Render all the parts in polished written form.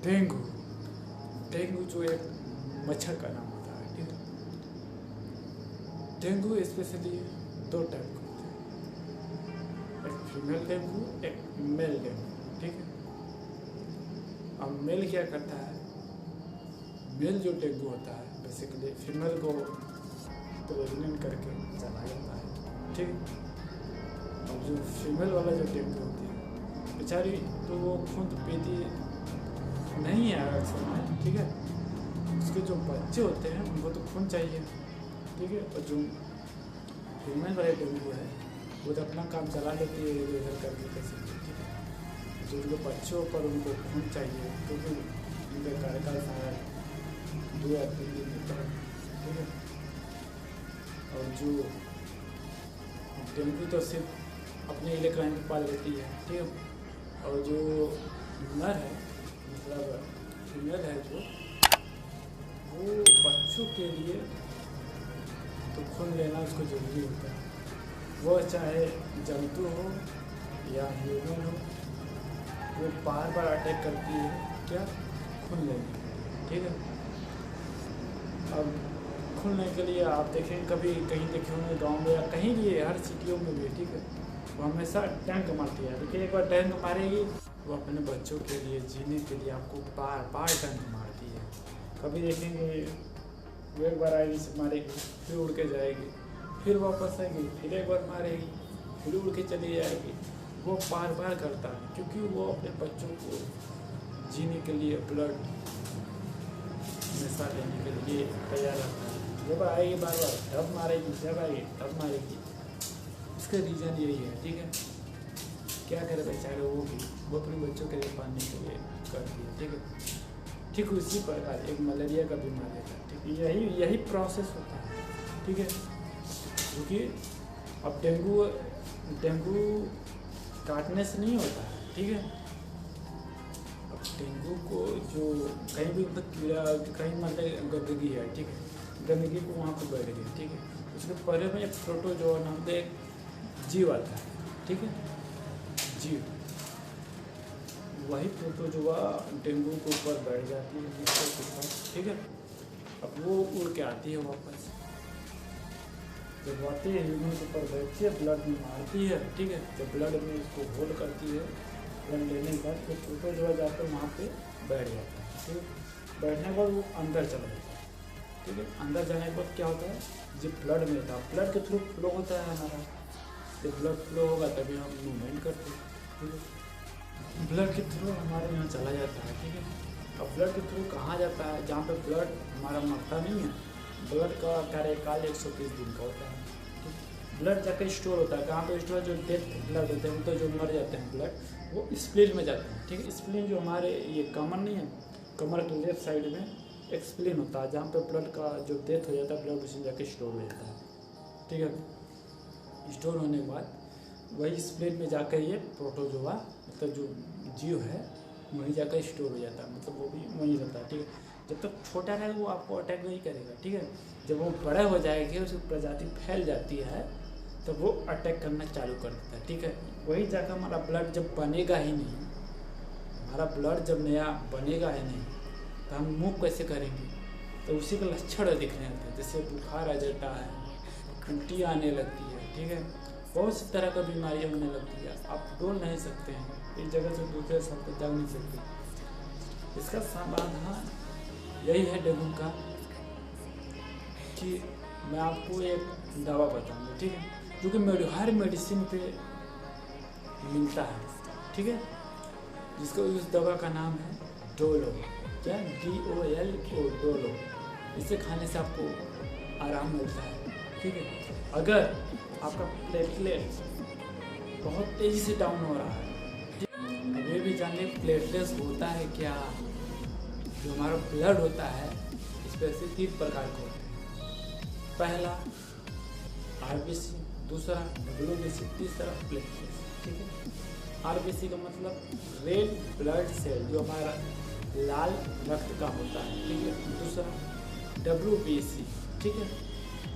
Dengue dengue जो एक मच्छर का नाम होता है, ठीक है। डेंगू स्पेशली दो टाइप का होता है, एक फीमेल डेंगू, एक मेल डेंगू, ठीक है। अब मेल क्या करता है, मेल जो डेंगू होता है बेसिकली फीमेल को प्रेग्नेंट करके चला जाता है, ठीक है। अब जो फीमेल वाला जो डेंगू होती है बेचारी, तो वो खून पीती नहीं है अक्सर में, ठीक है। उसके जो बच्चे होते हैं उनको तो खून चाहिए, ठीक है। और जो फीमेल वाले डेंगू है वो तो अपना काम चला लेती है इधर करके कैसे, ठीक है। जो उनके बच्चों पर उनको खून चाहिए क्योंकि उनका कार्यकाल शायद 2 या 3 दिन होता है, ठीक है। और जो डेंगू तो सिर्फ अपने इलाके में पाल लेती है, ठीक है। और जो नर है मतलब फीमेल है जो, वो बच्चों के लिए तो खून लेना उसको जरूरी होता है। वो चाहे जंतु हो या ह्यूमन हो, वो बार बार अटैक करती है क्या, खून लेने, ठीक है। अब खून लेने के लिए आप देखें, कभी कहीं देखे होंगे गाँव में या कहीं भी, हर सिटियों में भी, ठीक है। वो हमेशा टैंक मारती है, देखिए एक बार टैंक मारेगी वो अपने बच्चों के लिए जीने के लिए आपको बार बार टैंक मारती है। कभी देखेंगे वो एक बार आएगी से मारेगी, फिर उड़ के जाएगी, फिर वापस आएगी, फिर एक बार मारेगी, फिर उड़ के चली जाएगी। वो बार बार करता है क्योंकि वो अपने बच्चों को जीने के लिए ब्लड हमेशा लेने के लिए तैयार रहता है। जब आएगी बार बार तब मारेगी, जब आएगी तब मारेगी। इसका रीज़न यही है, ठीक है। क्या करे बेचारे, वो अपने बच्चों के लिए पालने के लिए करती है, ठीक है। ठीक उसी प्रकार एक मलेरिया का बीमारी है, ठीक है। यही प्रोसेस होता है, ठीक है। क्योंकि अब डेंगू काटने से नहीं होता है, ठीक है। अब डेंगू को जो कहीं भी मतलब कीड़ा, कहीं मतलब गंदगी है, ठीक है, गंदगी को वहाँ पर बैठ गई, ठीक है। उसके पहले में एक प्रोटोजोआ नाम से एक जीव आता है, ठीक है, जीव। वही प्रोटोजोआ डेंगू के ऊपर बैठ जाती है मच्छर के ऊपर, ठीक है। अब वो उड़ के आती है वापस, जब आती है ह्यूमन के ऊपर बैठती है, ब्लड में मारती है, ठीक है। जब ब्लड में उसको होल्ड करती है, ब्लड लेने के बाद तो प्रोटोजोआ जाकर वहाँ पे बैठ जाता है, ठीक है। बैठने के बाद वो अंदर चला जाता है, ठीक है। अंदर जाने के बाद क्या होता है, जब ब्लड में था, ब्लड के थ्रू फ्लो होता है हमारा, जब ब्लड फ्लो होगा तभी हम मूवमेंट करते हैं, ठीक है। ब्लड के थ्रू हमारे यहाँ चला जाता है, ठीक है। अब ब्लड के थ्रू कहाँ जाता है, जहाँ पे ब्लड हमारा मरता नहीं है, ब्लड का कार्यकाल 130 दिन का होता है, ठीक। ब्लड जाकर स्टोर होता है, कहाँ पे स्टोर, जो डेथ ब्लड होते हैं तो जो मर जाते हैं ब्लड, वो स्प्लीन में जाते हैं, ठीक है। स्प्लीन जो हमारे ये कमर नहीं है, कमर के लेफ्ट साइड में एक स्प्लीन होता है, जहाँ पे ब्लड का जो डेथ हो जाता है ब्लड उसी जाके स्टोर हो जाता है, ठीक है। स्टोर होने के बाद वही स्प्लीन में जाकर ये प्रोटोजोआ मतलब जो जीव है वहीं जाकर स्टोर हो जाता है, मतलब वो भी वहीं रहता है, ठीक है। जब तक छोटा रहेगा वो आपको अटैक नहीं करेगा, ठीक है। जब वो बड़ा हो जाएगी, उसकी प्रजाति फैल जाती है, तो वो अटैक करना चालू कर देता है, ठीक है। वही जाकर हमारा ब्लड जब बनेगा ही नहीं, हमारा ब्लड जब नया बनेगा ही नहीं, तो हम मूव कैसे करेंगे, तो उसी का लक्षण दिखने आते हैं, जैसे बुखार आ जाता है, उल्टी आने लगती है, ठीक है। बहुत सी तरह का बीमारियाँ होने लगती है, आप डोल नहीं सकते हैं, एक जगह से दूसरे स्थान पर जा नहीं सकते। इसका समाधान यही है डेंगू का, कि मैं आपको एक दवा बताऊंगा, ठीक है, जो कि हर मेडिसिन पे मिलता है, ठीक है। जिसको उस दवा का नाम है डोलो, क्या, DOLO, डोलो। इसे खाने से आपको आराम मिलता है, ठीक है। अगर आपका प्लेटलेट बहुत तेज़ी से डाउन हो रहा है, अब ये भी जानिए प्लेटलेट्स होता है क्या, जो हमारा ब्लड होता है इसमें से 3 प्रकार के होते हैं। पहला RBC, दूसरा WBC, तीसरा प्लेटलेट्स, ठीक है। RBC का मतलब रेड ब्लड सेल, जो हमारा लाल रक्त का होता है, ठीक है। दूसरा WBC, ठीक है,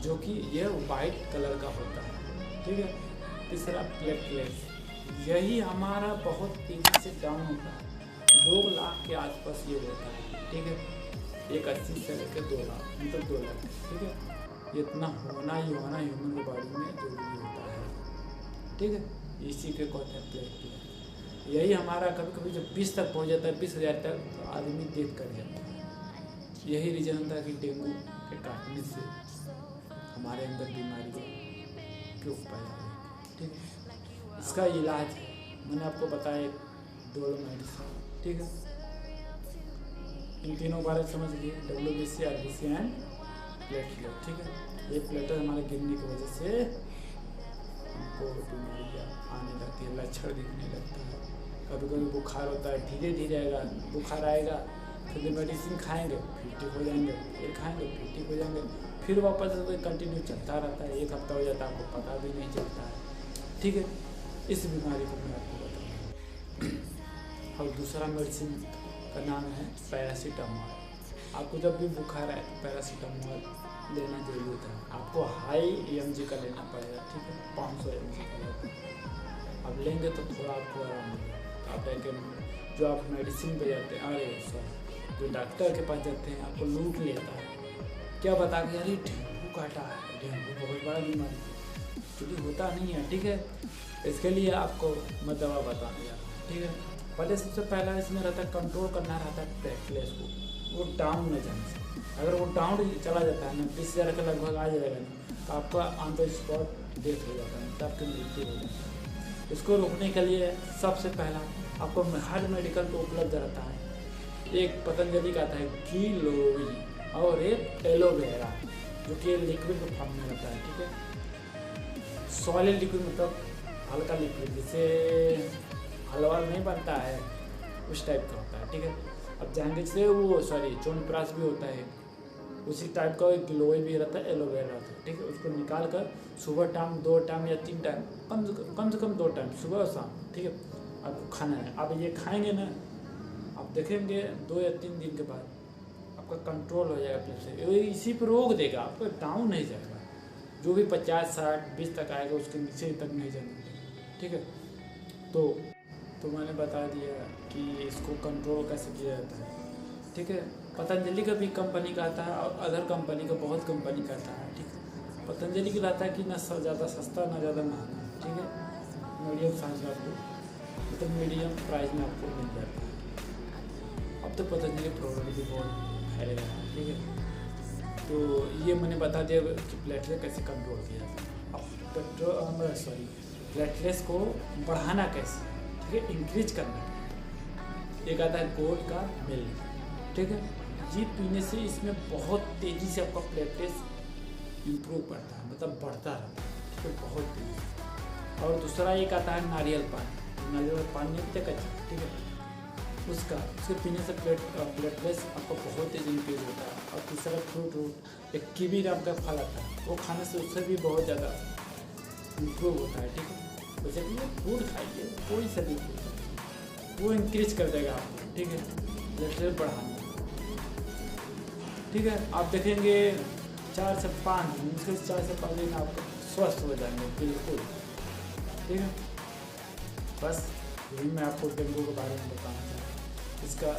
जो कि यह वाइट कलर का होता है, ठीक है। तीसरा प्लेटलेट्स, यही हमारा बहुत तेज़ी से डाउन होता है, 2 ग्लास लाख के आसपास ये होता है, ठीक है। 180 से लेकर 2 लाख, मतलब 2 लाख, ठीक है। इतना होना ही होना ह्यूमन के बॉडी में जरूरी होता है, ठीक है। इसी के कहते हैं प्लेटलेट। यही हमारा कभी कभी जब 20 तक पहुंच जाता है, 20,000 तक, तो आदमी डेथ कर जाता है। यही रीज़न होता है कि डेंगू के काटने से हमारे अंदर बीमारी के उत्पन्न है, ठीक है। इसका इलाज है, मैंने आपको बताया, 2 मेडिसिन, ठीक है। इन तीनों बारे में समझ लिए, WBC, RBC एंड प्लेटलेट, ठीक है। ये प्लेटलेट हमारे गिरने की वजह से हमको बीमारियाँ आने लगती है, लक्षण दिखने लगता है। कभी कभी बुखार होता है, धीरे धीरे आएगा बुखार आएगा, फिर मेडिसिन खाएंगे फिर ठीक हो जाएंगे, फिर खाएंगे फिर ठीक हो जाएंगे, फिर वापस कंटिन्यू चलता रहता है। 1 हफ्ता हो जाता है, आपको पता भी नहीं चलता है, ठीक है। इस बीमारी को मैं आपको बताऊँगा। और दूसरा मेडिसिन का नाम है पैरासीटामोल। आपको जब भी बुखार आए तो पैरासीटामोल लेना जरूरी होता है। आपको हाई mg का लेना पड़ेगा, ठीक है, 500 mg का लेना। अब लेंगे तो थोड़ा आपको आराम मिलेगा। तो आप लेंगे, जो आप मेडिसिन पे जाते हैं, अरे सॉरी, जो डॉक्टर के पास जाते हैं, आपको लूट लेता है, क्या बता के, अरे डेंगू काटा है, डेंगू बहुत बड़ा बीमारी, क्योंकि होता नहीं है, ठीक है। इसके लिए आपको मैं दवा बताने जा रहा हूँ, ठीक है। पहले सबसे पहला इसमें रहता है, कंट्रोल करना रहता है प्लेटलेट्स को, वो डाउन न जाने से। अगर वो डाउन चला जाता है ना, 20,000 के लगभग आ जाएगा ना, तो आपका ऑन द स्पॉट डेथ हो जाता है, तब आपकी मृत्यु हो जाती है। इसको रोकने के लिए सबसे पहला आपको हर मेडिकल पे उपलब्ध रहता है, एक पतंजलि का आता है गिलोई, और एक एलोवेरा, जो कि लिक्विड के फॉर्म में रहता है, ठीक है। सॉलिड लिक्विड मतलब हल्का लिक्विड, जिससे हलवा नहीं बनता है, उस टाइप का होता है, ठीक है। अब जाएंगे से वो च्यवनप्राश भी होता है, उसी टाइप का एक गिलोय भी रहता है, एलोवेरा रहता है, ठीक है। उसको निकाल कर सुबह टाइम 2 टाइम या 3 टाइम, कम से कम 2 टाइम, सुबह और शाम, ठीक है, आपको खाना है। आप ये खाएंगे ना, आप देखेंगे 2 या 3 दिन के बाद आपका कंट्रोल हो जाएगा प्लेटलेट, इसी पर रोक देगा, आपको डाउन नहीं जाएगा। जो भी 50, 60, 20 तक आएगा, उसके नीचे तक नहीं जाएगा, ठीक है। तो मैंने बता दिया कि इसको कंट्रोल कैसे किया जाता है, ठीक है। पतंजलि का भी कंपनी का आता है, और अदर कंपनी का, बहुत कंपनी का आता है, ठीक है। पतंजलि का रहता है कि ना ज़्यादा सस्ता ना ज़्यादा महंगा, ठीक है, मीडियम साइज में आपको, मतलब मीडियम प्राइस में आपको मिल जाता है। अब तो पतंजलि प्रोडक्ट भी बहुत फैले रहा है, ठीक है। तो ये मैंने बता दिया कि प्लेटलेट कैसे कंट्रोल किया जाता है। अब प्लेटलेट्स को बढ़ाना कैसे, ठीक है, इंक्रीज करना। एक आता है गोट का मिल्क, ठीक है, ये पीने से इसमें बहुत तेज़ी से आपका प्लेटलेट्स इम्प्रूव करता है, मतलब बढ़ता रहता है, ठीक है, बहुत तेज़ी। और दूसरा एक आता है नारियल पानी नहीं कच्चा, ठीक है, उसके पीने से प्लेटलेट्स आपका बहुत तेज़ी इंक्रीज होता है। और तीसरा फ्रूट, एक कीवी नाम का फल आता है, वो खाने से उससे भी बहुत ज़्यादा इम्प्रूव होता है, ठीक है। वैसे कि फ्रूट खाइए, कोई सा भी फ्रूट, वो इंक्रीज कर देगा आपको, ठीक है, प्लेटलेट बढ़ाना, ठीक है। आप देखेंगे 4 से 5 दिन, मुश्किल 4 से 5 दिन आप स्वस्थ हो जाएंगे बिल्कुल, ठीक है। बस यही मैं आपको डेंगू के बारे में बताना चाहता हूँ, इसका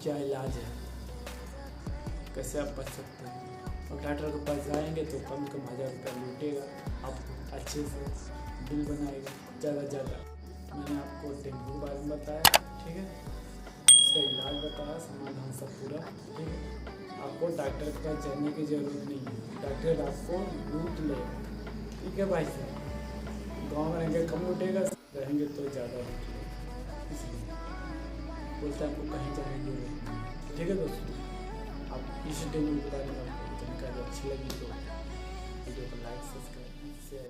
क्या इलाज है, कैसे आप बच सकते हैं। और डॉक्टर के पास जाएंगे तो कम से कम 1000 रुपया लूटेगा, आप अच्छे से बिल बनाएगा ज़्यादा से ज़्यादा। मैंने आपको डेंगू के बारे में बताया, ठीक है, इसका इलाज बताया, समाधान सब पूरा, ठीक है। आपको डॉक्टर के पास जाने की ज़रूरत नहीं है, डॉक्टर आपको लूट लेगा, ठीक है भाई साहब। गाँव में रहेंगे कम लूटेगा, रहेंगे तो ज़्यादा लूटेगा, इसलिए बोलते हैं आपको कहीं जाने की जरूरत नहीं, ठीक है दोस्तों। आप इस डेंगू के बारे में जानकारी अच्छी लगी तो वीडियो को लाइक, सब्सक्राइब, शेयर